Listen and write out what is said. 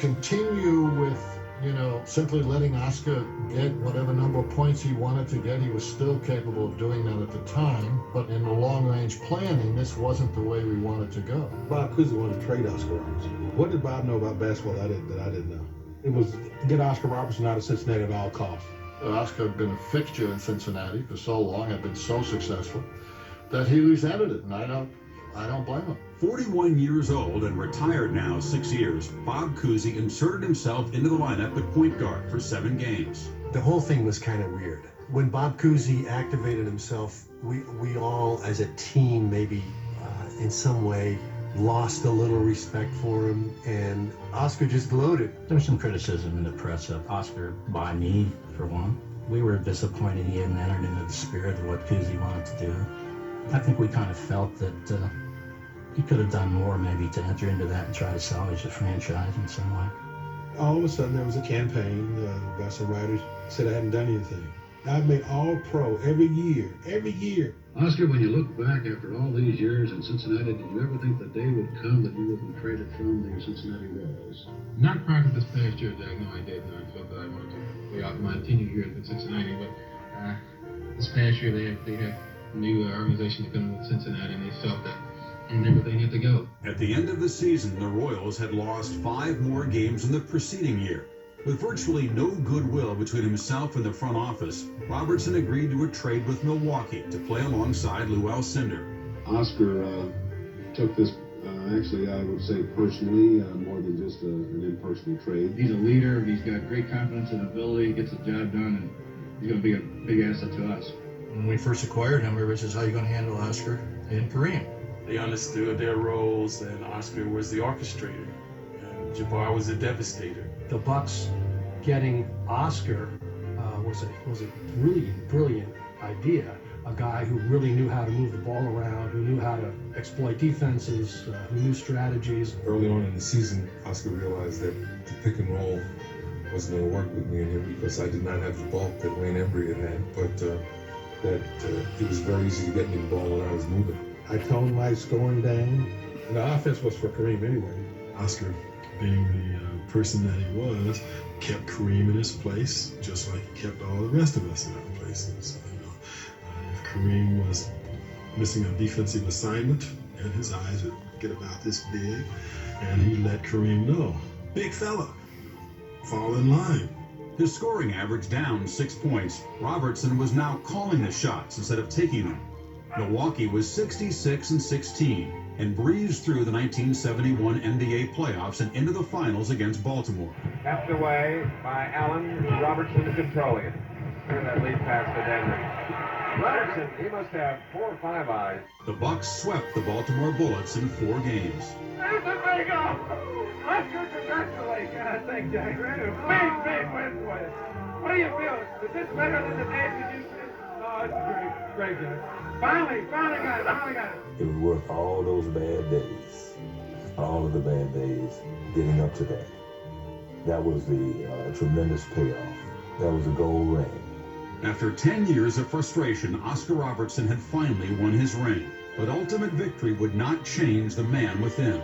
continue with, simply letting Oscar get whatever number of points he wanted to get. He was still capable of doing that at the time, but in the long-range planning, this wasn't the way we wanted to go. Bob Cousy wanted to trade Oscar Robertson. What did Bob know about basketball that I didn't know? It was get Oscar Robertson out of Cincinnati at all costs. Oscar had been a fixture in Cincinnati for so long, had been so successful, that he resented it, and I don't blame him. 41 years old and retired now 6 years, Bob Cousy inserted himself into the lineup at point guard for 7 games. The whole thing was kind of weird. When Bob Cousy activated himself, we all as a team maybe in some way lost a little respect for him, and Oscar just gloated. There was some criticism in the press of Oscar by me, for one. We were disappointed he hadn't entered into the spirit of what Cousy wanted to do. I think we kind of felt that he could have done more maybe to enter into that and try to salvage the franchise in some way. All of a sudden there was a campaign by some writers said I hadn't done anything. I've made all pro every year. Oscar, when you look back after all these years in Cincinnati, did you ever think the day would come that you would be traded from the Cincinnati Royals? Not prior to this past year, Jack. No, I didn't. I felt that I wanted to play out my tenure here in Cincinnati, but this past year they had a new organization to come with Cincinnati, and they felt that everything had to go. At the end of the season, the Royals had lost 5 more games than the preceding year. With virtually no goodwill between himself and the front office, Robertson agreed to a trade with Milwaukee to play alongside Lou Alcindor. Oscar took this, actually, I would say personally, more than just an impersonal trade. He's a leader. He's got great confidence and ability. He gets the job done, and he's going to be a big asset to us. When we first acquired him, everybody says, how are you going to handle Oscar and Kareem? They understood their roles, and Oscar was the orchestrator, and Jabbar was the devastator. The Bucks getting Oscar was a really brilliant idea. A guy who really knew how to move the ball around, who knew how to exploit defenses, who knew strategies. Early on in the season, Oscar realized that the pick and roll wasn't going to work with me and him because I did not have the bulk that Wayne Embry had, but that it was very easy to get me the ball when I was moving. I toned my scoring down, and the offense was for Kareem anyway. Oscar, being the person that he was, kept Kareem in his place, just like he kept all the rest of us in our places. If Kareem was missing a defensive assignment, and his eyes would get about this big, and he let Kareem know, big fella, fall in line. His scoring average down 6 points. Robertson was now calling the shots instead of taking them. Milwaukee was 66-16 and breezed through the 1971 NBA playoffs and into the finals against Baltimore. Tapped away by Allen. Robertson controlling it. Turn that lead pass to Denver. Robertson, he must have 4 or 5 eyes. The Bucks swept the Baltimore Bullets in 4 games. There's a big O! Oscar, congratulations! I think, Jack. Big win for you. What do you feel? Is this better than the days that you... Oh, it's great, Jack. Finally got it. It was worth all those bad days, all of the bad days getting up to that. That was the tremendous payoff. That was a gold ring. After 10 years of frustration, Oscar Robertson had finally won his ring. But ultimate victory would not change the man within.